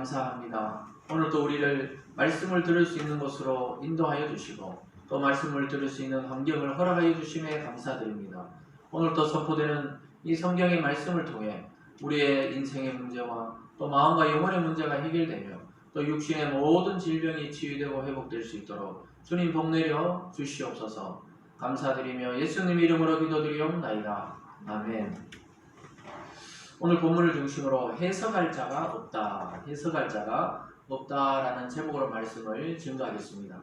감사합니다. 오늘도 우리를 말씀을 들을 수 있는 곳으로 인도하여 주시고 또 말씀을 들을 수 있는 환경을 허락하여 주심에 감사드립니다. 오늘도 선포되는 이 성경의 말씀을 통해 우리의 인생의 문제와 또 마음과 영혼의 문제가 해결되며 또 육신의 모든 질병이 치유되고 회복될 수 있도록 주님 복 내려 주시옵소서. 감사드리며 예수님 이름으로 기도드리옵나이다. 아멘. 오늘 본문을 중심으로 해석할 자가 없다, 해석할 자가 없다라는 제목으로 말씀을 증거하겠습니다.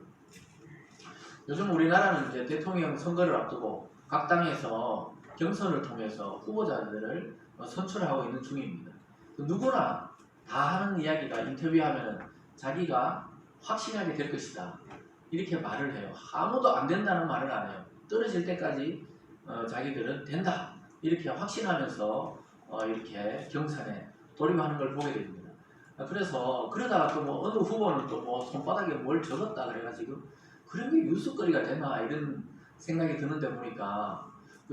요즘 우리나라는 이제 대통령 선거를 앞두고 각 당에서 경선을 통해서 후보자들을 선출하고 있는 중입니다. 누구나 다 하는 이야기가 인터뷰하면 자기가 확신하게 될 것이다 이렇게 말을 해요. 아무도 안 된다는 말을 안 해요. 떨어질 때까지 자기들은 된다 이렇게 확신하면서 이렇게 경선에 돌입하는 걸 보게 됩니다. 그래서 그러다가 또 뭐 어느 후보는 또 뭐 손바닥에 뭘 적었다 그래가지고 그런 게 뉴스거리가 되나 이런 생각이 드는데 보니까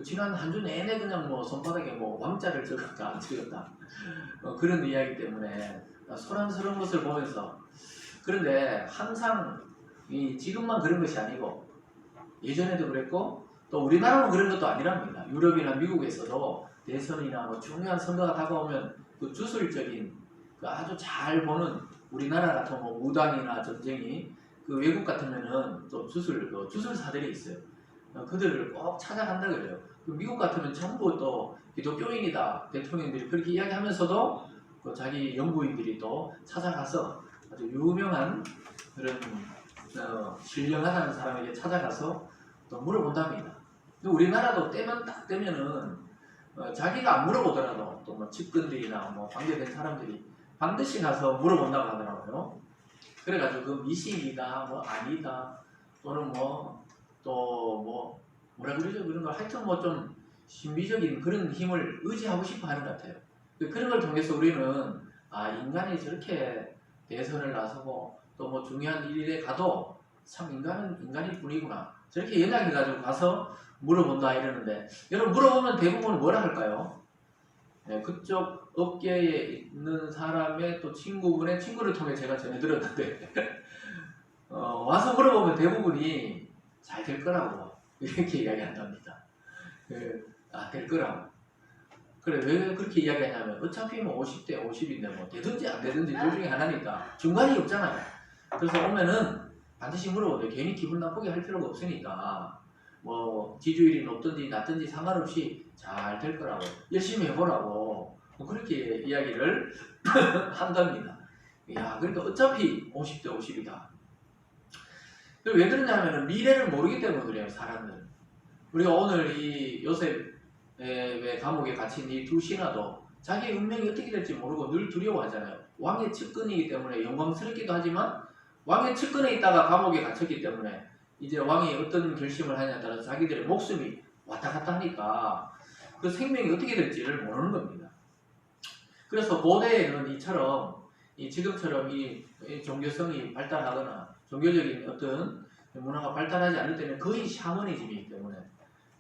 지난 한 주 내내 그냥 뭐 손바닥에 뭐 왕자를 적었다 안 적었다 그런 이야기 때문에 소란스러운 것을 보면서, 그런데 항상 지금만 그런 것이 아니고 예전에도 그랬고 또 우리나라만 그런 것도 아니랍니다. 유럽이나 미국에서도 대선이나 뭐 중요한 선거가 다가오면 그 주술적인 그 아주 잘 보는, 우리나라 같은 뭐 무당이나 전쟁이 그 외국 같으면은 또 주술사들이 있어요. 그들을 꼭 찾아간다 그래요. 그 미국 같으면 전부 또 기독교인이다 대통령들이 그렇게 이야기하면서도 그 자기 연구인들이 또 찾아가서 아주 유명한 그런 신령하다는 사람에게 찾아가서 또 물어본답니다. 우리나라도 때면 딱 되면은 자기가 안 물어보더라도 또 뭐 측근들이나 뭐 관계된 사람들이 반드시 가서 물어본다고 하더라고요. 그래가지고 그 미신이다 뭐 아니다 또는 뭐 또 뭐 뭐라 그러죠, 그런 거 하여튼 뭐 좀 신비적인 그런 힘을 의지하고 싶어 하는 것 같아요. 그런 걸 통해서 우리는 인간이 저렇게 대선을 나서고 또 뭐 중요한 일에 가도 참 인간은 인간일 뿐이구나 저렇게 연약해가지고 가서 물어본다 이러는데, 여러분 물어보면 대부분 뭐라 할까요? 네, 그쪽 업계에 있는 사람의 또 친구를 통해 제가 전해 들었는데 와서 물어보면 대부분이 잘 될 거라고 이렇게 이야기한답니다. 될 거라고. 그래, 왜 그렇게 이야기하냐면 어차피 뭐 50대 50인데 뭐 되든지 안 되든지 둘 중에 하나니까 중간이 없잖아요. 그래서 오면은 반드시 물어보고 괜히 기분 나쁘게 할 필요가 없으니까 뭐 지지율이 높든지 낮든지 상관없이 잘 될 거라고 열심히 해보라고 뭐 그렇게 이야기를 한답니다. 그러니까 어차피 50대 50이다. 왜 그러냐면 미래를 모르기 때문에 그래요. 사람들은. 우리가 오늘 이 요셉의 감옥에 갇힌 이 두 신하도 자기의 운명이 어떻게 될지 모르고 늘 두려워하잖아요. 왕의 측근이기 때문에 영광스럽기도 하지만 왕의 측근에 있다가 감옥에 갇혔기 때문에 이제 왕이 어떤 결심을 하냐에 따라서 자기들의 목숨이 왔다 갔다 하니까 그 생명이 어떻게 될지를 모르는 겁니다. 그래서 고대에는 지금처럼 이 종교성이 발달하거나 종교적인 어떤 문화가 발달하지 않을 때는 거의 샤머니즘이기 때문에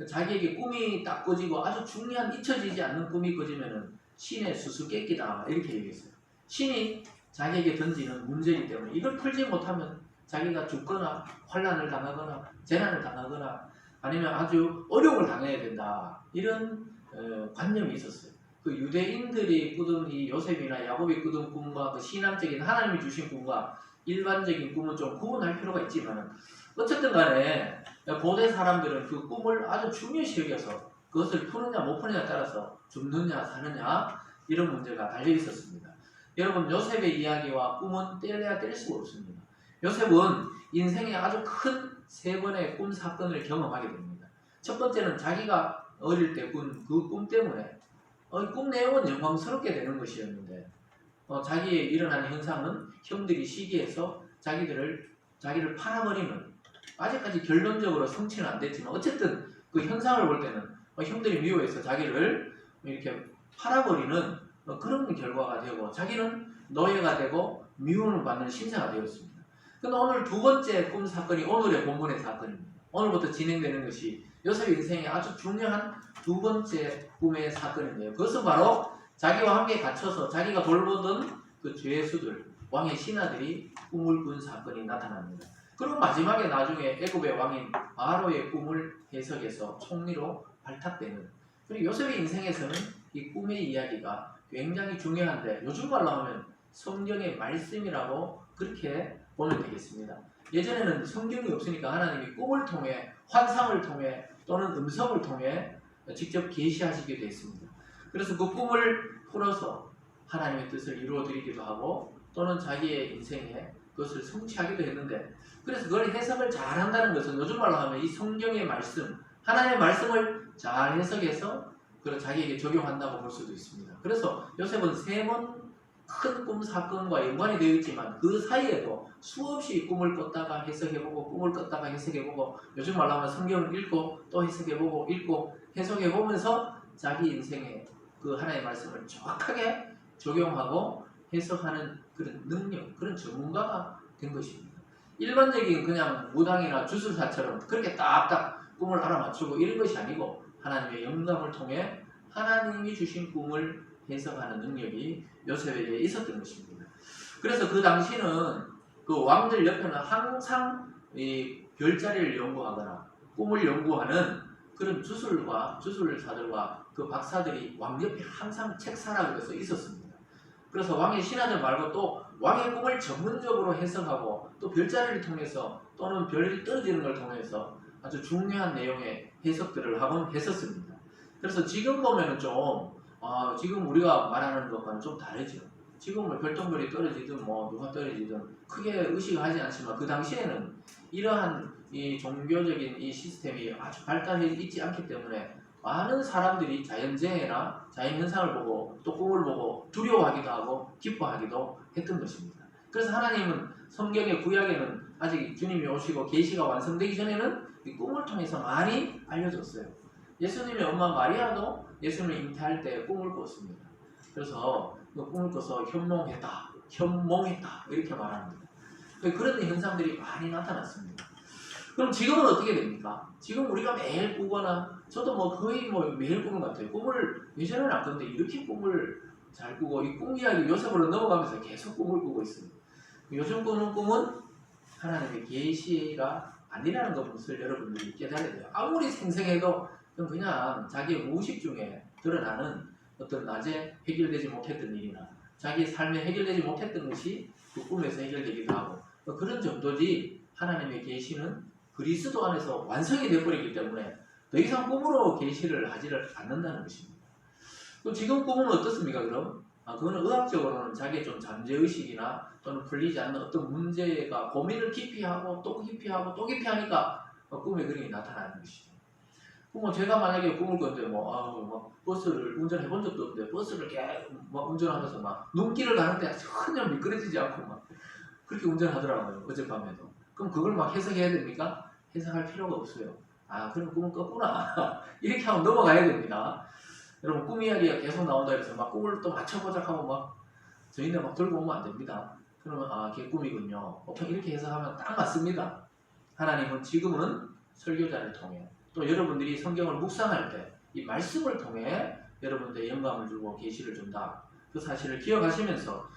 자기에게 꿈이 딱 꺼지고 아주 중요한 잊혀지지 않는 꿈이 꺼지면은 신의 수수께끼다 이렇게 얘기했어요. 신이 자기에게 던지는 문제이기 때문에 이걸 풀지 못하면 자기가 죽거나 환난을 당하거나 재난을 당하거나 아니면 아주 어려움을 당해야 된다 이런 관념이 있었어요. 그 유대인들이 꾸던 이 요셉이나 야곱이 꾸던 꿈과 그 신앙적인 하나님이 주신 꿈과 일반적인 꿈은 좀 구분할 필요가 있지만 어쨌든 간에 고대 사람들은 그 꿈을 아주 중요시 여겨서 그것을 푸느냐 못 푸느냐에 따라서 죽느냐 사느냐 이런 문제가 달려 있었습니다. 여러분 요셉의 이야기와 꿈은 뗄래야 뗄 수가 없습니다. 요셉은 인생에 아주 큰 3번의 꿈 사건을 경험하게 됩니다. 첫 번째는 자기가 어릴 때 꾼 그 꿈 때문에 꿈 내용은 영광스럽게 되는 것이었는데 자기의 일어난 현상은 형들이 시기해서 자기를 팔아버리는, 아직까지 결론적으로 성취는 안 됐지만 어쨌든 그 현상을 볼 때는 형들이 미워해서 자기를 이렇게 팔아버리는 그런 결과가 되고 자기는 노예가 되고 미움을 받는 신세가 되었습니다. 그런데 오늘 두 번째 꿈 사건이 오늘의 본문의 사건입니다. 오늘부터 진행되는 것이 요셉의 인생에 아주 중요한 두 번째 꿈의 사건인데요. 그것은 바로 자기와 함께 갇혀서 자기가 돌보던 그 죄수들, 왕의 신하들이 꿈을 꾼 사건이 나타납니다. 그리고 마지막에 나중에 애굽의 왕인 바로의 꿈을 해석해서 총리로 발탁되는, 그리고 요셉의 인생에서는 이 꿈의 이야기가 굉장히 중요한데 요즘 말로 하면 성경의 말씀이라고 그렇게 보면 되겠습니다. 예전에는 성경이 없으니까 하나님이 꿈을 통해, 환상을 통해 또는 음성을 통해 직접 계시하시기도 했습니다. 그래서 그 꿈을 풀어서 하나님의 뜻을 이루어드리기도 하고 또는 자기의 인생에 그것을 성취하기도 했는데, 그래서 그걸 해석을 잘한다는 것은 요즘 말로 하면 이 성경의 말씀, 하나님의 말씀을 잘 해석해서 그걸 자기에게 적용한다고 볼 수도 있습니다. 그래서 요셉은 3번 큰 꿈 사건과 연관이 되어 있지만 그 사이에도 수없이 꿈을 꿨다가 해석해보고 꿈을 꿨다가 해석해보고, 요즘 말로 하면 성경을 읽고 또 해석해보고 읽고 해석해보면서 자기 인생에 그 하나님의 말씀을 정확하게 적용하고 해석하는 그런 능력, 그런 전문가가 된 것입니다. 일반적인 그냥 무당이나 주술사처럼 그렇게 딱딱 꿈을 알아맞추고 이런 것이 아니고 하나님의 영감을 통해 하나님이 주신 꿈을 해석하는 능력이 요셉에게 있었던 것입니다. 그래서 그 당시는 그 왕들 옆에는 항상 이 별자리를 연구하거나 꿈을 연구하는 그런 주술사들과 그 박사들이 왕 옆에 항상 책사라고 해서 있었습니다. 그래서 왕의 신하들 말고 또 왕의 꿈을 전문적으로 해석하고 또 별자리를 통해서 또는 별이 떨어지는 걸 통해서 아주 중요한 내용의 해석들을 하곤 했었습니다. 그래서 지금 보면은 좀 지금 우리가 말하는 것과는 좀 다르죠. 지금은 별똥별이 떨어지든 뭐 누가 떨어지든 크게 의식하지 않지만 그 당시에는 이러한 이 종교적인 이 시스템이 아주 발달해 있지 않기 때문에 많은 사람들이 자연재해나 자연현상을 보고 또 꿈을 보고 두려워하기도 하고 기뻐하기도 했던 것입니다. 그래서 하나님은 성경의 구약에는 아직 주님이 오시고 계시가 완성되기 전에는 이 꿈을 통해서 많이 알려줬어요. 예수님의 엄마 마리아도 예수님을 잉태할 때 꿈을 꿨습니다. 그래서 그 꿈을 꿔서 현몽했다 이렇게 말합니다. 그런 현상들이 많이 나타났습니다. 그럼 지금은 어떻게 됩니까? 지금 우리가 매일 꾸거나, 저도 뭐 거의 뭐 매일 꾸는 것 같아요. 꿈을 예전에는 안 꿨는데 이렇게 꿈을 잘 꾸고 이 꿈 이야기 요셉으로 넘어가면서 계속 꿈을 꾸고 있습니다. 요즘 꾸는 꿈은 하나님의 계시가 아니라는 것을 여러분들이 깨달아야 돼요. 아무리 생생해도 그냥 자기의 무의식 중에 드러나는 어떤 낮에 해결되지 못했던 일이나 자기의 삶에 해결되지 못했던 것이 그 꿈에서 해결되기도 하고 그런 정도지, 하나님의 계시는 그리스도 안에서 완성이 되어버리기 때문에 더 이상 꿈으로 계시를 하지를 않는다는 것입니다. 그럼 지금 꿈은 어떻습니까? 그럼? 그거는 의학적으로는 자기의 좀 잠재의식이나 또는 풀리지 않는 어떤 문제가 고민을 깊이 하고 또 깊이 하고 또 깊이 하니까 꿈의 그림이 나타나는 것이죠. 그럼 제가 만약에 꿈을 꿨는데 버스를 운전해 본 적도 없는데 버스를 계속 운전하면서 눈길을 가는데 전혀 미끄러지지 않고 그렇게 운전하더라고요. 어젯밤에도. 그럼 그걸 해석해야 됩니까? 해석할 필요가 없어요. 그럼 꿈은 꿨구나. 이렇게 하면 넘어가야 됩니다. 여러분, 꿈 이야기가 계속 나온다 해서 꿈을 또 맞춰보자 하고 저희는 들고 오면 안 됩니다. 그러면 걔 꿈이군요. 보통 이렇게 해석하면 딱 맞습니다. 하나님은 지금은 설교자를 통해 또 여러분들이 성경을 묵상할 때 이 말씀을 통해 여러분들의 영감을 주고 계시를 준다. 그 사실을 기억하시면서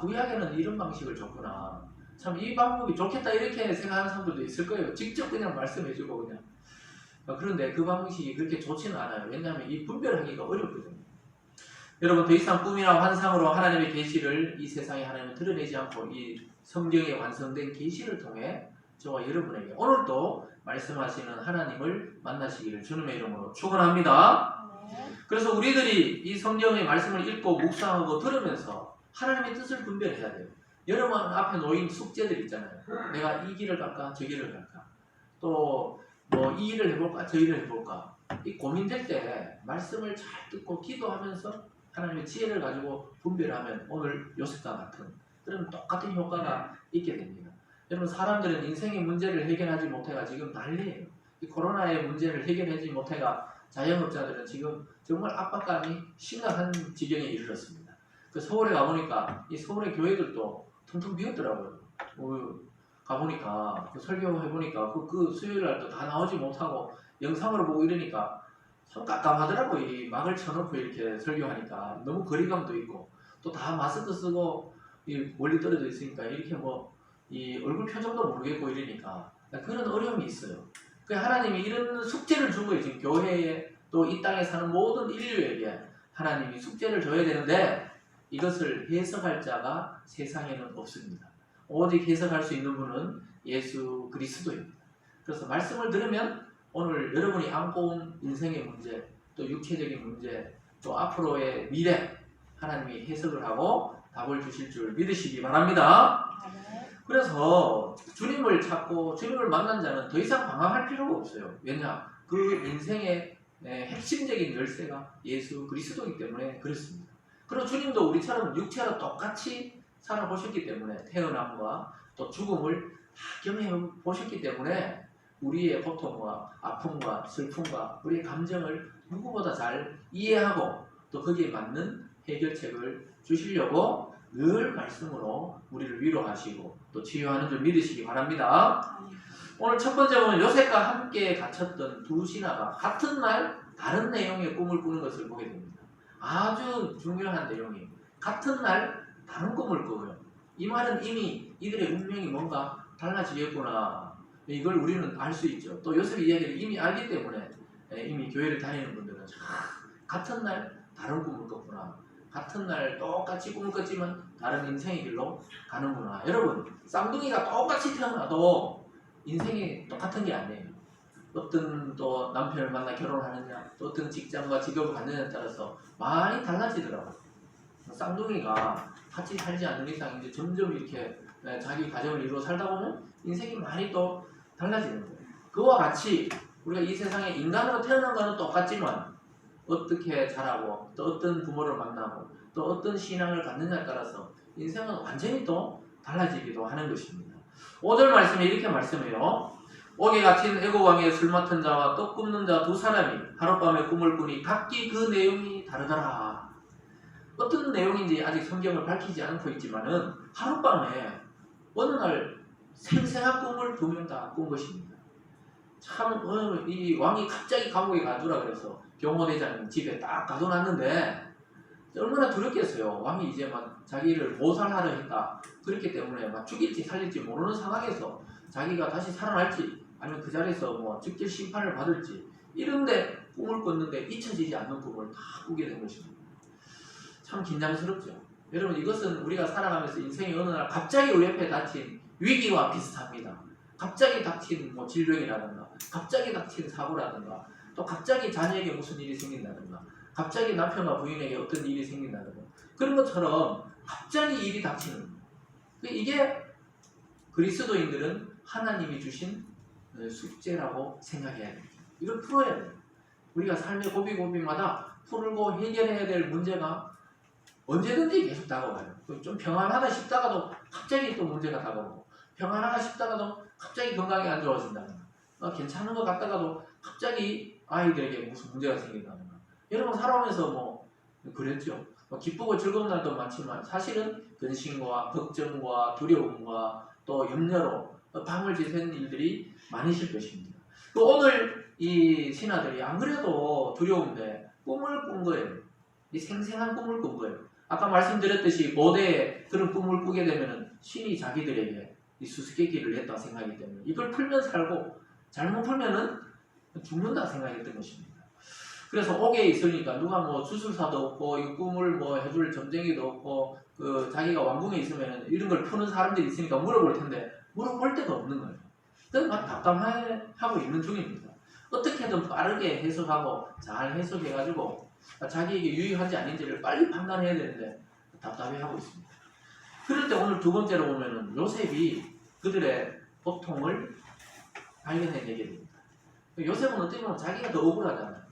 구약에는 이런 방식을 줬구나. 참 이 방법이 좋겠다 이렇게 생각하는 사람들도 있을 거예요. 직접 그냥 말씀해주고 그냥. 그런데 그 방식이 그렇게 좋지는 않아요. 왜냐하면 이 분별하기가 어렵거든요. 여러분, 더 이상 꿈이나 환상으로 하나님의 계시를 이 세상에 하나님은 드러내지 않고 이 성경에 완성된 계시를 통해 저와 여러분에게 오늘도 말씀하시는 하나님을 만나시기를 주님의 이름으로 축원합니다. 그래서 우리들이 이 성경의 말씀을 읽고 묵상하고 들으면서 하나님의 뜻을 분별해야 돼요. 여러분 앞에 놓인 숙제들 있잖아요. 내가 이 길을 갈까 저 길을 갈까, 또 이 일을 해볼까 저 일을 해볼까, 이 고민될 때 말씀을 잘 듣고 기도하면서 하나님의 지혜를 가지고 분별하면 오늘 요셉과 같은 그런 똑같은 효과가 있게 됩니다. 여러분, 사람들은 인생의 문제를 해결하지 못해가 지금 난리예요. 이 코로나의 문제를 해결하지 못해가 자영업자들은 지금 정말 압박감이 심각한 지경에 이르렀습니다. 그 서울에 가보니까 이 서울의 교회들도 텅텅 비었더라고요. 가보니까 설교해보니까 그 수요일 날도 다 나오지 못하고 영상으로 보고 이러니까 참 깜깜하더라고요. 이 막을 쳐놓고 이렇게 설교하니까 너무 거리감도 있고 또 다 마스크 쓰고 멀리 떨어져 있으니까 이렇게 이 얼굴 표정도 모르겠고 이러니까 그런 어려움이 있어요. 그 하나님이 이런 숙제를 준 거예요. 지금 교회에 또 이 땅에 사는 모든 인류에게 하나님이 숙제를 줘야 되는데 이것을 해석할 자가 세상에는 없습니다. 오직 해석할 수 있는 분은 예수 그리스도입니다. 그래서 말씀을 들으면 오늘 여러분이 안고 온 인생의 문제, 또 육체적인 문제, 또 앞으로의 미래 하나님이 해석을 하고 답을 주실 줄 믿으시기 바랍니다. 그래서 주님을 찾고 주님을 만난 자는 더 이상 방황할 필요가 없어요. 왜냐? 그 인생의 핵심적인 열쇠가 예수 그리스도이기 때문에 그렇습니다. 그리고 주님도 우리처럼 육체로 똑같이 살아보셨기 때문에 태어남과 또 죽음을 다 경험해 보셨기 때문에 우리의 고통과 아픔과 슬픔과 우리의 감정을 누구보다 잘 이해하고 또 거기에 맞는 해결책을 주시려고 늘 말씀으로 우리를 위로하시고 또 치유하는 줄 믿으시기 바랍니다. 오늘 첫 번째 보면 요셉과 함께 갇혔던 두 신하가 같은 날 다른 내용의 꿈을 꾸는 것을 보게 됩니다. 아주 중요한 내용이 같은 날 다른 꿈을 꾸고요. 이 말은 이미 이들의 운명이 뭔가 달라지겠구나. 이걸 우리는 알 수 있죠. 또 요셉의 이야기를 이미 알기 때문에 이미 교회를 다니는 분들은 같은 날 다른 꿈을 꿨구나. 같은 날 똑같이 꿈을 꿨지만 다른 인생의 길로 가는구나. 여러분, 쌍둥이가 똑같이 태어나도 인생이 똑같은 게 아니에요. 어떤 또 남편을 만나 결혼하느냐, 또 어떤 직장과 직업을 갖느냐에 따라서 많이 달라지더라고요. 쌍둥이가 같이 살지 않는 이상 이제 점점 이렇게 자기 가정을 이루어 살다 보면 인생이 많이 또 달라지는 거예요. 그와 같이 우리가 이 세상에 인간으로 태어난 거는 똑같지만 어떻게 자라고 또 어떤 부모를 만나고 또 어떤 신앙을 갖느냐에 따라서 인생은 완전히 또 달라지기도 하는 것입니다. 5절 말씀에 이렇게 말씀해요. 옥에 갇힌 애국 왕의 술 맡은 자와 떡 굽는 자 두 사람이 하룻밤에 꿈을 꾸니 각기 그 내용이 다르더라. 어떤 내용인지 아직 성경을 밝히지 않고 있지만은 하룻밤에 어느 날 생생한 꿈을 두 명 다 꾼 것입니다. 참 이 왕이 갑자기 감옥에 가두라 그래서 경호대장 집에 딱 가둬놨는데 얼마나 두렵겠어요. 왕이 이제 막 자기를 모살하려 했다. 그렇기 때문에 막 죽일지 살릴지 모르는 상황에서 자기가 다시 살아날지 아니면 그 자리에서 즉결 심판을 받을지 이런데 꿈을 꿨는데 잊혀지지 않는 꿈을 다 꾸게 된 것입니다. 참 긴장스럽죠. 여러분, 이것은 우리가 살아가면서 인생의 어느 날 갑자기 우리 옆에 닥친 위기와 비슷합니다. 갑자기 닥친 질병이라든가 갑자기 닥친 사고라든가 또 갑자기 자녀에게 무슨 일이 생긴다든가 갑자기 남편과 부인에게 어떤 일이 생긴다든가 그런 것처럼 갑자기 일이 닥치는 거예요. 이게 그리스도인들은 하나님이 주신 숙제라고 생각해야 됩니다. 이걸 풀어야 돼요. 우리가 삶의 고비고비마다 풀고 해결해야 될 문제가 언제든지 계속 다가와요. 좀 평안하다 싶다가도 갑자기 또 문제가 다가오고 평안하다 싶다가도 갑자기 건강이 안 좋아진다든가 괜찮은 것 같다가도 갑자기 아이들에게 무슨 문제가 생긴다든가 여러분 살아오면서 그랬죠. 기쁘고 즐거운 날도 많지만 사실은 근심과 걱정과 두려움과 또 염려로 밤을 지새는 일들이 많으실 것입니다. 오늘 이 신하들이 안 그래도 두려운데 꿈을 꾼 거예요. 이 생생한 꿈을 꾼 거예요. 아까 말씀드렸듯이 고대에 그런 꿈을 꾸게 되면 신이 자기들에게 이 수수께끼를 냈다 생각하기 때문에 이걸 풀면 살고 잘못 풀면은 죽는다 생각했던 것입니다. 그래서 옥에 있으니까 누가 주술사도 없고 이 꿈을 해줄 점쟁이도 없고 자기가 왕궁에 있으면 이런 걸 푸는 사람들이 있으니까 물어볼 텐데 물어볼 데가 없는 거예요. 그래서 막 답답하고 있는 중입니다. 어떻게든 빠르게 해석하고 잘 해석해가지고 자기에게 유익한지 아닌지를 빨리 판단해야 되는데 답답해하고 있습니다. 그럴 때 오늘 두 번째로 보면은 요셉이 그들의 고통을 발견해내게 됩니다. 요셉은 어떻게 보면 자기가 더 억울하잖아요.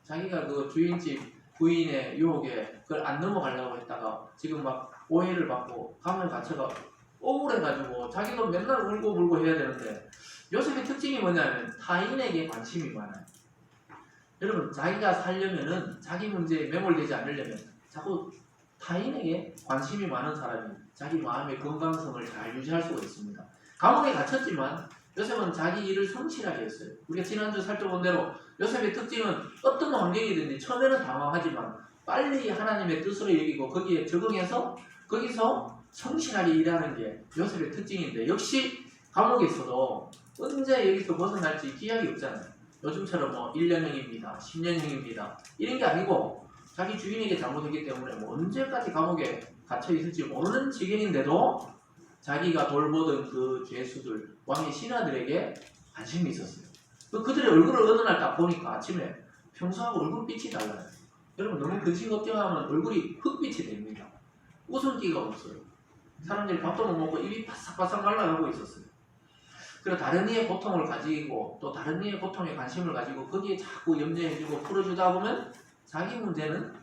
자기가 그 주인집 부인의 유혹에 그걸 안 넘어가려고 했다가 지금 막 오해를 받고 감옥에 갇혀가 억울해가지고 자기도 맨날 울고 불고 해야 되는데 요셉의 특징이 뭐냐면 타인에게 관심이 많아요. 여러분, 자기가 살려면은 자기 문제에 매몰되지 않으려면 자꾸 타인에게 관심이 많은 사람이 자기 마음의 건강성을 잘 유지할 수가 있습니다. 감옥에 갇혔지만 요셉은 자기 일을 성실하게 했어요. 우리가 지난주 살펴본 대로 요셉의 특징은 어떤 환경이든지 처음에는 당황하지만 빨리 하나님의 뜻으로 여기고 거기에 적응해서 거기서 성실하게 일하는 게 요셉의 특징인데 역시 감옥에서도 언제 여기서 벗어날지 기약이 없잖아요. 요즘처럼 뭐 1년형입니다. 10년형입니다. 이런 게 아니고 자기 주인에게 잘못했기 때문에 뭐 언제까지 감옥에 갇혀 있을지 모르는 지경인데도 자기가 돌보던 그 죄수들, 왕의 신하들에게 관심이 있었어요. 그들의 얼굴을 어느 날 딱 보니까 아침에 평소하고 얼굴빛이 달라요. 여러분 너무 근심 걱정하면 얼굴이 흑빛이 됩니다. 웃음기가 없어요. 사람들이 밥도 못 먹고 입이 바싹바싹 말라가고 있었어요. 그리고 다른 이의 고통을 가지고 또 다른 이의 고통에 관심을 가지고 거기에 자꾸 염려해주고 풀어주다 보면 자기 문제는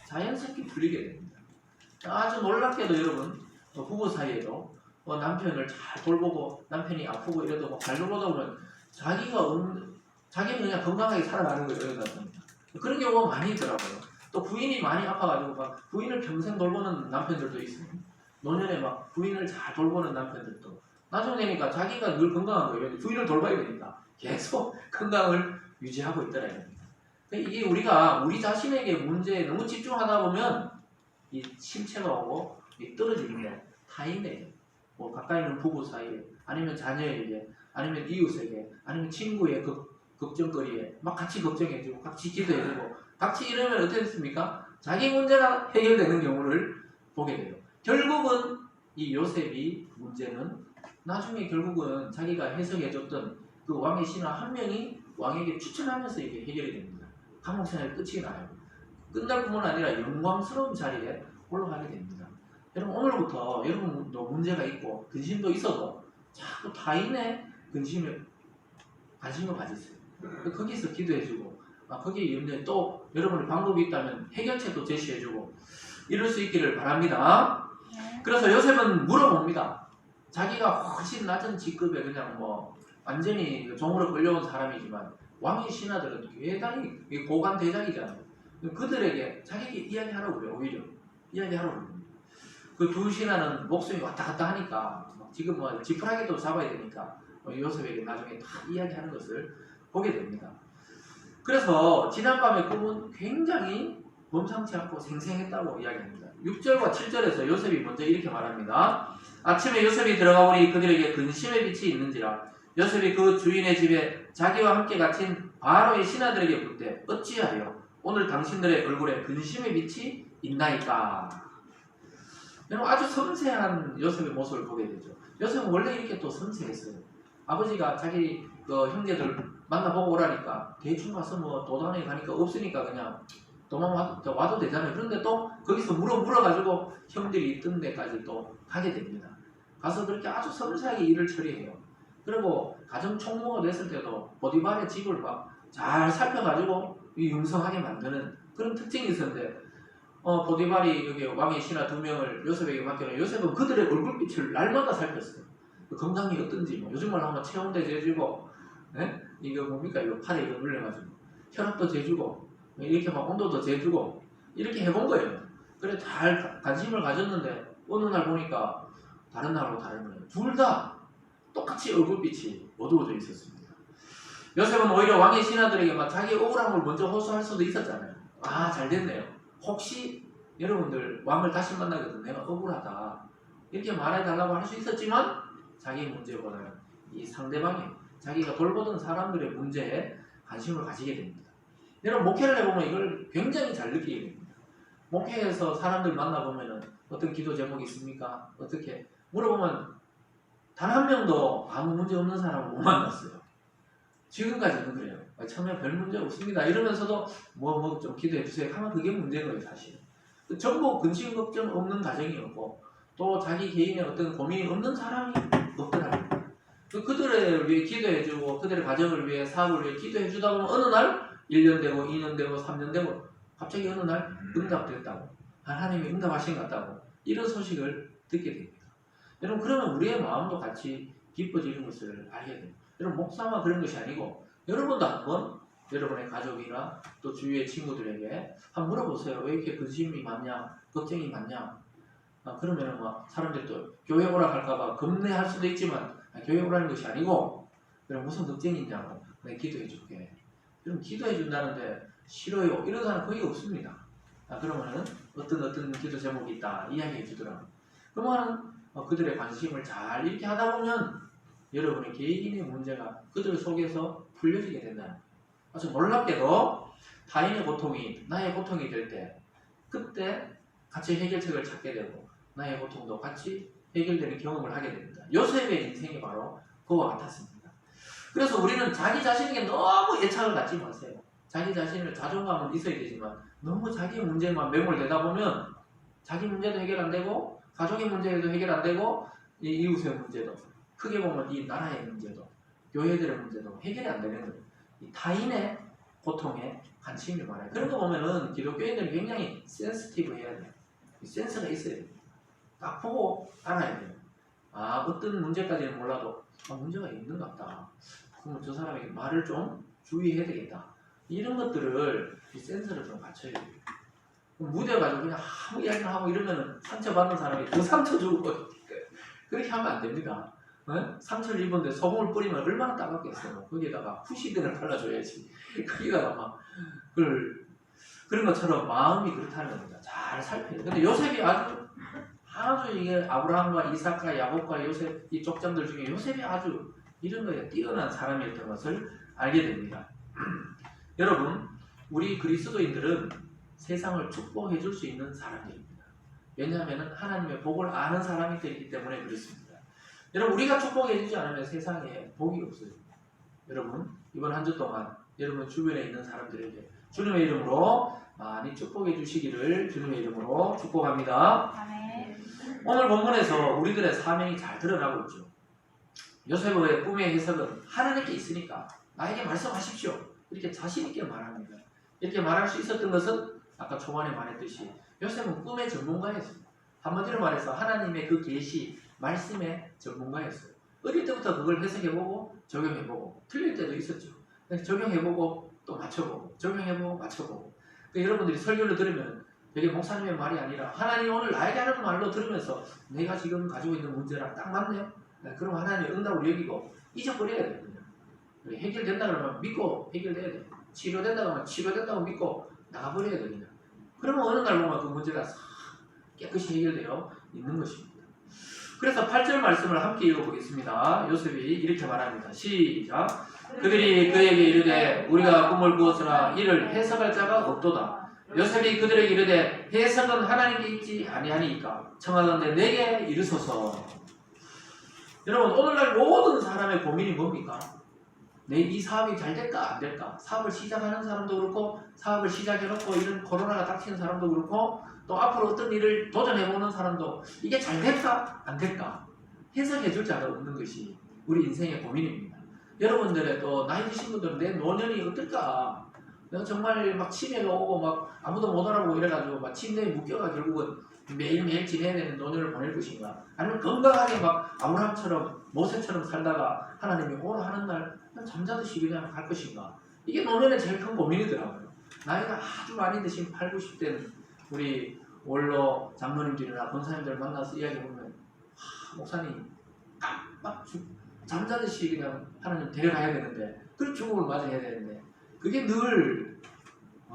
자연스럽게 풀리게 됩니다. 아주 놀랍게도 여러분 부부 사이에도 남편을 잘 돌보고 남편이 아프고 이래도 잘 돌보다 보면 자기는 그냥 건강하게 살아가는 거예요. 여자분입니다. 그런 경우가 많이 있더라고요. 또 부인이 많이 아파가지고 막 부인을 평생 돌보는 남편들도 있어요. 노년에 막 부인을 잘 돌보는 남편들도 나중에 되니까 자기가 늘 건강한 거예요. 부인을 돌봐야 되니까 계속 건강을 유지하고 있더라고요. 이게 우리가 우리 자신에게 문제에 너무 집중하다 보면 이 실체가 오고 떨어지는 게 타인에게 뭐 가까이 있는 부부 사이에 아니면 자녀에게 아니면 이웃에게 아니면 친구의 걱정거리에 막 같이 걱정해주고 같이 기도해주고 같이 이러면 어떻게 됐습니까? 자기 문제가 해결되는 경우를 보게 돼요. 결국은 이 요셉이 문제는 나중에 결국은 자기가 해석해줬던 그 왕의 신하 한 명이 왕에게 추천하면서 이게 해결이 됩니다. 감옥 생활이 끝이 나요. 끝날 뿐만 아니라 영광스러운 자리에 올라가게 됩니다. 여러분 오늘부터 여러분도 문제가 있고 근심도 있어도 자꾸 타인의 근심에 관심을 가지세요. 거기서 기도해주고 거기에 염려해 또 여러분의 방법이 있다면 해결책도 제시해주고 이럴 수 있기를 바랍니다. 그래서 요셉은 물어봅니다. 자기가 훨씬 낮은 직급에 그냥 뭐 완전히 종으로 끌려온 사람이지만 왕의 신하들은 대단히 고관 대작이잖아요. 그들에게 자기에게 이야기하라고 그래요. 오히려 이야기하라고 그래요. 그 두 신하는 목숨이 왔다 갔다 하니까 지금 뭐 지푸라기도 잡아야 되니까 요셉에게 나중에 다 이야기하는 것을 보게 됩니다. 그래서 지난밤의 꿈은 굉장히 범상치 않고 생생했다고 이야기합니다. 6절과 7절에서 요셉이 먼저 이렇게 말합니다. 아침에 요셉이 들어가 보니 그들에게 근심의 빛이 있는지라 요셉이 그 주인의 집에 자기와 함께 갇힌 바로의 신하들에게 묻되 어찌하여 오늘 당신들의 얼굴에 근심의 빛이 있나이까. 여러분 아주 섬세한 요셉의 모습을 보게 되죠. 요셉은 원래 이렇게 또 섬세했어요. 아버지가 자기 형제들 만나보고 오라니까 대충 가서 뭐 도단에 가니까 없으니까 그냥 도망 와도 되잖아요. 그런데 또 거기서 물어가지고 형들이 있던 데까지 또 가게 됩니다. 가서 그렇게 아주 섬세하게 일을 처리해요. 그리고 가정 총무가 됐을 때도 보디발의 집을 막 잘 살펴가지고 융성하게 만드는 그런 특징이 있었는데 보디발이 여기 왕의 신하 2명을 요셉에게 맡겨놓은 요셉은 그들의 얼굴빛을 날마다 살폈어요. 건강이 어떤지 뭐 요즘 말로 하면 체온대 재주고 이거 뭡니까 이거 팔에 이거 눌려가지고 혈압도 재주고 이렇게 막 온도도 재주고 이렇게 해본 거예요. 그래 잘 관심을 가졌는데 어느 날 보니까 다른 날하고 다른 거예요. 둘 다 똑같이 얼굴빛이 어두워져 있었습니다. 요셉은 오히려 왕의 신하들에게 막 자기 억울함을 먼저 호소할 수도 있었잖아요. 잘 됐네요. 혹시 여러분들 왕을 다시 만나거든 내가 억울하다 이렇게 말해달라고 할 수 있었지만 자기 문제보다는 이 상대방이 자기가 돌보던 사람들의 문제에 관심을 가지게 됩니다. 여러분 목회를 해보면 이걸 굉장히 잘 느끼게 됩니다. 목회에서 사람들 만나보면 어떤 기도 제목이 있습니까? 어떻게 물어보면 단 한 명도 아무 문제 없는 사람을 못 만났어요. 지금까지는 그래요. 처음에 별 문제 없습니다. 이러면서도 뭐 좀 기도해 주세요 하면 그게 문제인 거예요 사실. 전부 근심 걱정 없는 가정이었고 또 자기 개인의 어떤 고민이 없는 사람이 없더라고요. 그들을 위해 기도해주고 그들의 가정을 위해 사업을 위해 기도해주다 보면 어느 날 1년 되고 2년 되고 3년 되고 갑자기 어느 날 응답됐다고 하나님이 응답하신 것 같다고 이런 소식을 듣게 됩니다. 여러분 그러면 우리의 마음도 같이 기뻐지는 것을 알게 됩니다. 여러분 목사만 그런 것이 아니고 여러분도 한번 여러분의 가족이나 또 주위의 친구들에게 한번 물어보세요. 왜 이렇게 근심이 많냐 걱정이 많냐. 그러면 막 사람들이 또 교회 오라 할까봐 겁내할 수도 있지만 교회 오라는 것이 아니고 그럼 무슨 걱정이 있냐고 내가 기도해 줄게. 그럼 기도해 준다는데 싫어요 이런 사람 거의 없습니다. 그러면은 어떤 기도 제목이 있다 이야기해 주더라고요. 그러면 그들의 관심을 잘 이렇게 하다 보면 여러분의 개인의 문제가 그들 속에서 풀려지게 된다는 거예요. 아주 놀랍게도 타인의 고통이 나의 고통이 될 때 그때 같이 해결책을 찾게 되고 나의 고통도 같이 해결되는 경험을 하게 됩니다. 요셉의 인생이 바로 그와 같았습니다. 그래서 우리는 자기 자신에게 너무 애착을 갖지 마세요. 자기 자신을 자존감은 있어야 되지만 너무 자기 문제만 매몰되다 보면 자기 문제도 해결 안 되고 가족의 문제도 해결 안 되고 이웃의 문제도 크게 보면 이 나라의 문제도 교회들의 문제도 해결이 안 되는 거예요. 이 타인의 고통에 관심이 많아요. 그런 거 보면은 기독교인들이 굉장히 센시티브 해야 돼요. 센스가 있어야 돼요. 딱 보고 알아야 돼요. 아, 어떤 문제까지는 몰라도 문제가 있는 것 같다. 그러면 저 사람에게 말을 좀 주의해야 되겠다. 이런 것들을 이 센스를 좀 갖춰야 돼요. 무대 가지고 그냥 아무 이야기나 하고 이러면 상처받는 사람이 더 상처 주고 그렇게 하면 안 됩니다. 상처를 입었는데 소금을 뿌리면 얼마나 따갑겠어요. 거기에다가 후시딘을 발라줘야지. 거기다가 막 그런 것처럼 마음이 그렇다는 겁니다. 잘 살펴야 돼요. 근데 요셉이 아주 이게 아브라함과 이삭과 야곱과 요셉 이 족장들 중에 요셉이 아주 이런 거에 뛰어난 사람이었던 것을 알게 됩니다. 여러분, 우리 그리스도인들은 세상을 축복해 줄 수 있는 사람들입니다. 왜냐하면 하나님의 복을 아는 사람이 되기 때문에 그렇습니다. 여러분, 우리가 축복해 주지 않으면 세상에 복이 없어요. 여러분, 이번 한 주 동안 여러분 주변에 있는 사람들에게 주님의 이름으로 많이 축복해 주시기를 주님의 이름으로 축복합니다. 아멘. 오늘 본문에서 우리들의 사명이 잘 드러나고 있죠. 요셉의 꿈의 해석은 하나님께 있으니까 나에게 말씀하십시오. 이렇게 자신있게 말합니다. 이렇게 말할 수 있었던 것은 아까 초반에 말했듯이 요셉은 꿈의 전문가였어요. 한마디로 말해서 하나님의 그 계시, 말씀의 전문가였어요. 어릴 때부터 그걸 해석해보고 적용해보고 틀릴 때도 있었죠. 적용해보고 또 맞춰보고 적용해보고 맞춰보고 여러분들이 설교를 들으면 되게 목사님의 말이 아니라 하나님 오늘 나에게 하는 말로 들으면서 내가 지금 가지고 있는 문제랑 딱 맞네요. 그럼 하나님 응답을 여기고 잊어버려야 돼요. 그냥. 해결된다 그러면 믿고 해결돼야 돼요. 치료된다 그러면 치료된다고 믿고 나가버려야 돼요. 그러면 어느 날 보면 그 문제가 싹 깨끗이 해결되어 있는 것입니다. 그래서 8절 말씀을 함께 읽어보겠습니다. 요셉이 이렇게 말합니다. 시작. 그들이 그에게 이르되 우리가 꿈을 꾸었으나 이를 해석할 자가 없도다. 요셉이 그들에게 이르되 해석은 하나님께 있지 아니하니까 청하건대 내게 이르소서. 여러분, 오늘날 모든 사람의 고민이 뭡니까? 내 이 사업이 잘 될까 안 될까? 사업을 시작하는 사람도 그렇고 사업을 시작해놓고 이런 코로나가 닥치는 사람도 그렇고 또 앞으로 어떤 일을 도전해보는 사람도 이게 잘 될까 안 될까? 해석해줄 자가 없는 것이 우리 인생의 고민입니다. 여러분들의 또 나이 드신 분들은 내 노년이 어떨까? 내가 정말 막 치매가 오고 막 아무도 못 알아보고 이래가지고 막 침대에 묶여가 결국은 매일매일 지내야 되는 노년을 보낼 것인가? 아니면 건강하게 막 아브라함처럼 모세처럼 살다가 하나님이 오라 하는 날 그냥 잠자듯이 그냥 갈 것인가? 이게 노년의 제일 큰 고민이더라고요. 나이가 아주 많이 드신 8, 90대는 우리 원로 장로님들이나 권사님들 만나서 이야기해보면 목사님 막 잠자듯이 그냥 하나님 데려가야 되는데 그 죽음을 맞이해야 되는데 그게 늘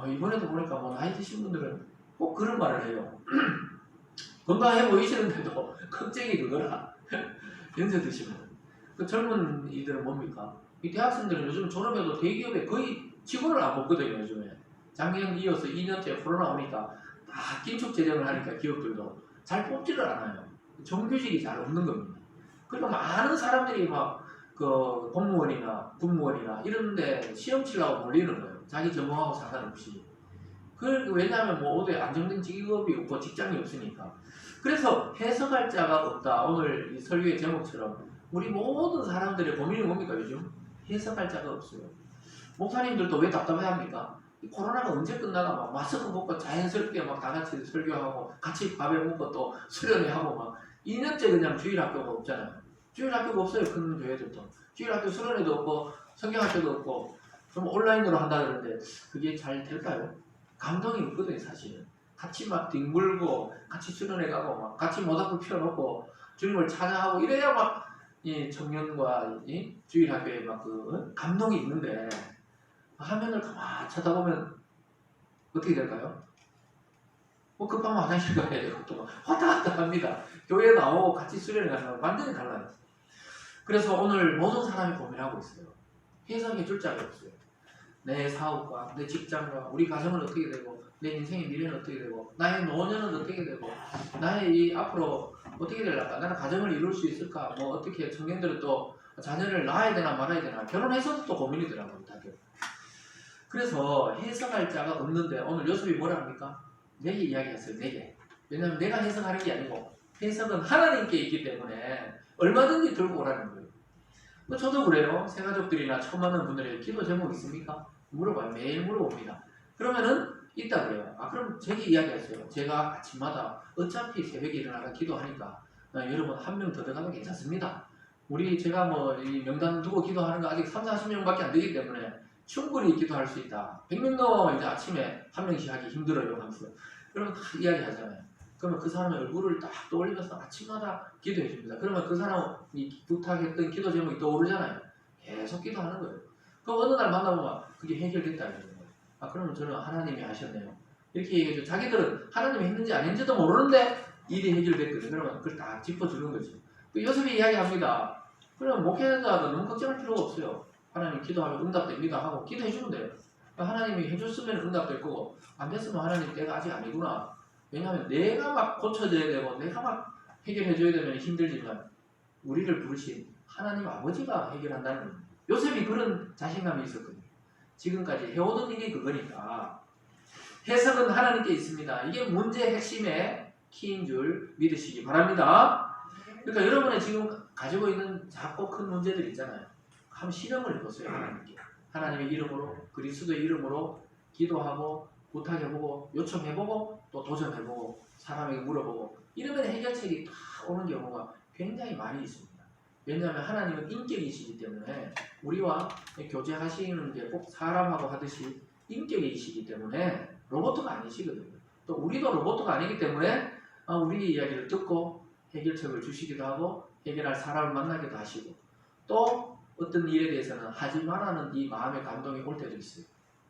이번에도 보니까 뭐 나이 드신 분들은 꼭 그런 말을 해요. 건강해 보이시는데도 걱정이 그거라. 연세 드시면 그 젊은 이들은 뭡니까? 이 대학생들은 요즘 졸업해도 대기업에 거의 직원을 안 뽑거든요. 요즘에 작년 이어서 2년째 코로나 오니까 다 긴축 재정을 하니까 기업들도 잘 뽑지를 않아요. 정규직이 잘 없는 겁니다. 그리고 많은 사람들이 막 그 공무원이나 군무원이나 이런데 시험 치려고 몰리는 거예요. 자기 전공하고 상관없이. 왜냐하면 뭐 어디 안정된 직업이 없고 직장이 없으니까. 그래서 해석할 자가 없다. 오늘 이 설교의 제목처럼 우리 모든 사람들의 고민이 뭡니까 요즘? 해석할 자가 없어요. 목사님들도 왜 답답해합니까? 이 코로나가 언제 끝나나 막 마스크 벗고 자연스럽게 막 다 같이 설교하고 같이 밥을 먹고 또 수련회하고 막 2년째 그냥 주일학교가 없잖아요. 주일학교가 없어요. 큰 교회들도. 주일학교 수련회도 없고 성경학교도 없고 좀 온라인으로 한다 그러는데 그게 잘 될까요? 감동이 없거든요. 사실은. 같이 막 뒹굴고 같이 수련회 가고 막 같이 모닥불 피워놓고 주님을 찬양하고 이래야 막 이 청년과 이 주일학교에 막 그 감동이 있는데 화면을 가만히 쳐다보면 어떻게 될까요? 뭐 급하면 화장실 가야 되고 또 왔다 갔다 합니다. 교회 나오고 같이 수련회 가면 완전히 달라요. 그래서 오늘 모든 사람이 고민하고 있어요. 해석해 줄 자가 없어요. 내 사업과 내 직장과 우리 가정은 어떻게 되고 내 인생의 미래는 어떻게 되고 나의 노년은 어떻게 되고 나의 이 앞으로 어떻게 될까? 나는 가정을 이룰 수 있을까? 뭐 어떻게 청년들은 또 자녀를 낳아야 되나 말아야 되나 결혼해서도 또 고민이더라고요. 다들. 그래서 해석할 자가 없는데 오늘 요셉이 뭐라 합니까? 4개 이야기했어요. 4개. 왜냐하면 내가 해석하는 게 아니고 해석은 하나님께 있기 때문에 얼마든지 들고 오라는 거예요. 뭐 저도 그래요. 새가족들이나 처음 만난 분들에게 기도 제목 있습니까? 물어봐요. 매일 물어봅니다. 그러면은 있다 그래요. 아 그럼 제게 이야기하세요. 제가 아침마다 어차피 새벽에 일어나서 기도하니까 여러분 한 명 더 들어가도 괜찮습니다. 우리 제가 뭐 이 명단 두고 기도하는 거 아직 3, 40명밖에 안 되기 때문에 충분히 기도할 수 있다. 100명 넘으면 이제 아침에 한 명씩 하기 힘들어요. 하면서 여러분 다 이야기하잖아요. 그러면 그 사람의 얼굴을 딱 떠올리면서 아침마다 기도해 줍니다. 그러면 그 사람이 부탁했던 기도 제목이 떠오르잖아요. 계속 기도하는 거예요. 그럼 어느 날 만나보면 그게 해결됐다 이러는 거예요. 아 그러면 저는 하나님이 하셨네요. 이렇게 얘기해줘. 자기들은 하나님이 했는지 안 했는지도 모르는데 일이 해결됐거든요. 그러면 그걸 다 짚어주는 거죠. 그 요셉이 이야기합니다. 그러면 목회자도 너무 걱정할 필요가 없어요. 하나님 기도하면 응답됩니다 하고 기도해 주면 돼요. 하나님이 해줬으면 응답될 거고 안 됐으면 하나님 내가 아직 아니구나. 왜냐하면 내가 막 고쳐져야 되고 내가 막 해결해줘야 되면 힘들지만 우리를 부르신 하나님 아버지가 해결한다는 겁니다. 요셉이 그런 자신감이 있었거든요. 지금까지 해오던 일이 그거니까 해석은 하나님께 있습니다. 이게 문제의 핵심의 키인 줄 믿으시기 바랍니다. 그러니까 여러분의 지금 가지고 있는 작고 큰 문제들 있잖아요. 한번 실험을 해보세요. 하나님께. 하나님의 이름으로 그리스도의 이름으로 기도하고 부탁해보고 요청해보고 또 도전해보고 사람에게 물어보고 이러면 해결책이 다 오는 경우가 굉장히 많이 있습니다. 왜냐하면 하나님은 인격이시기 때문에 우리와 교제하시는 게 꼭 사람하고 하듯이 인격이시기 때문에 로봇가 아니시거든요. 또 우리도 로봇가 아니기 때문에 우리 이야기를 듣고 해결책을 주시기도 하고 해결할 사람을 만나기도 하시고 또 어떤 일에 대해서는 하지 말라는 이 마음의 감동이 올 때도 있어요.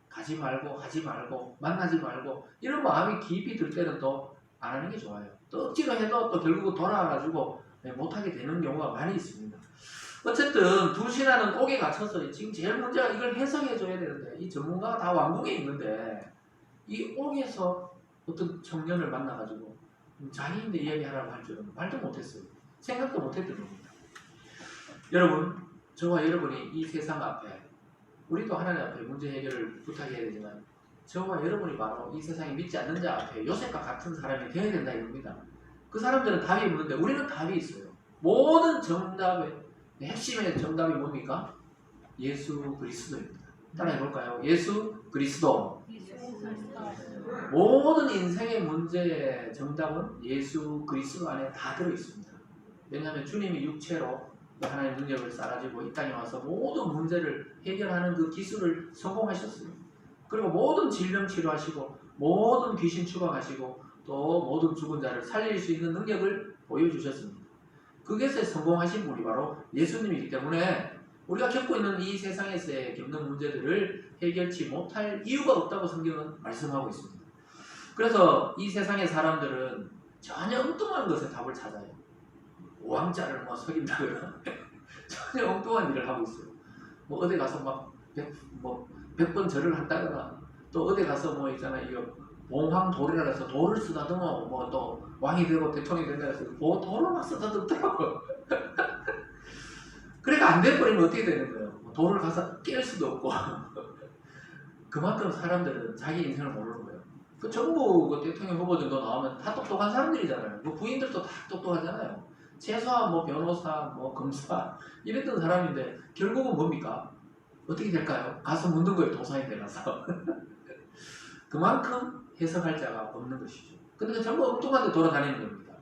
가지 말고 하지 말고 만나지 말고 이런 마음이 깊이 들 때는 또 안 하는 게 좋아요. 또 억지로 해도 또 결국은 돌아와가지고 못하게 되는 경우가 많이 있습니다. 어쨌든 두 신하는 옥에 갇혀서 지금 제일 문제가 이걸 해석해줘야 되는데 이 전문가가 다 왕궁에 있는데 이 옥에서 어떤 청년을 만나가지고 자기인데 이야기하라고 할 줄은 말도 못했어요. 생각도 못했던 겁니다. 여러분 저와 여러분이 이 세상 앞에 우리도 하나님 앞에 문제 해결을 부탁해야 되지만 저와 여러분이 바로 이 세상에 믿지 않는 자 앞에 요셉과 같은 사람이 되어야 된다 이겁니다. 그 사람들은 답이 없는데 우리는 답이 있어요. 모든 정답의 핵심의 정답이 뭡니까? 예수 그리스도입니다. 따라해볼까요? 예수 그리스도. 모든 인생의 문제의 정답은 예수 그리스도 안에 다 들어있습니다. 왜냐하면 주님이 육체로 하나님의 능력을 쌓아지고 이 땅에 와서 모든 문제를 해결하는 그 기술을 성공하셨어요. 그리고 모든 질병 치료하시고 모든 귀신 추방하시고 또 모든 죽은 자를 살릴 수 있는 능력을 보여주셨습니다. 그것에 성공하신 분이 바로 예수님이기 때문에 우리가 겪고 있는 이 세상에서의 겪는 문제들을 해결치 못할 이유가 없다고 성경은 말씀하고 있습니다. 그래서 이 세상의 사람들은 전혀 엉뚱한 것에 답을 찾아요. 왕자를 뭐 속인다거나 전혀 엉뚱한 일을 하고 있어요. 뭐 어디 가서 막 100번 절을 한다거나 또 어디 가서 뭐 있잖아 이거 봉황도리라 해서 돌을 쓰다듬어 뭐 또 왕이 되고 대통령이 된다 해서 돌을 막 쓰다듬더라고. 그러니까 안 돼버리면 어떻게 되는 거예요? 돌을 가서 깰 수도 없고 그만큼 사람들은 자기 인생을 모르는 거예요. 그 전부 그 대통령 후보 정도 나오면 다 똑똑한 사람들이잖아요. 그 부인들도 다 똑똑하잖아요. 최소한 뭐 변호사, 뭐 검사 이랬던 사람인데 결국은 뭡니까? 어떻게 될까요? 가서 묻는 거예요. 도사에 내가서. 그만큼 해석할 자가 없는 것이죠. 근데 전부 엉뚱한 데 돌아다니는 겁니다.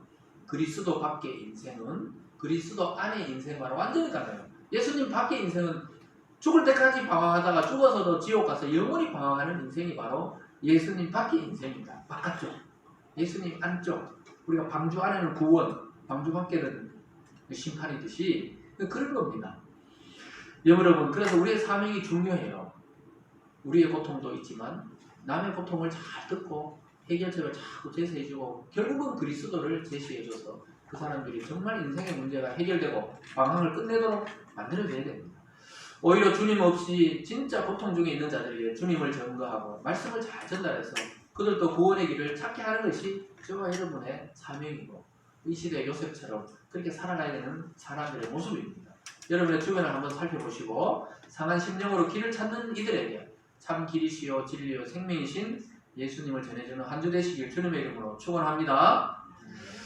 그리스도 밖의 인생은 그리스도 안의 인생과는 완전히 달라요. 예수님 밖의 인생은 죽을 때까지 방황하다가 죽어서도 지옥 가서 영원히 방황하는 인생이 바로 예수님 밖의 인생입니다. 바깥쪽. 예수님 안쪽. 우리가 방주 안에는 구원, 방주 밖에는 심판이듯이 그런 겁니다. 여러분, 그래서 우리의 사명이 중요해요. 우리의 고통도 있지만 남의 고통을 잘 듣고 해결책을 자꾸 제시해주고 결국은 그리스도를 제시해줘서 그 사람들이 정말 인생의 문제가 해결되고 방황을 끝내도록 만들어줘야 됩니다. 오히려 주님 없이 진짜 고통 중에 있는 자들에게 주님을 전거하고 말씀을 잘 전달해서 그들도 구원의 길을 찾게 하는 것이 저와 여러분의 사명이고 이 시대의 요셉처럼 그렇게 살아가야 되는 사람들의 모습입니다. 여러분의 주변을 한번 살펴보시고 상한 심령으로 길을 찾는 이들에게 참 길이시요 진리요 생명이신 예수님을 전해주는 한 주 되시길 주님의 이름으로 축원합니다.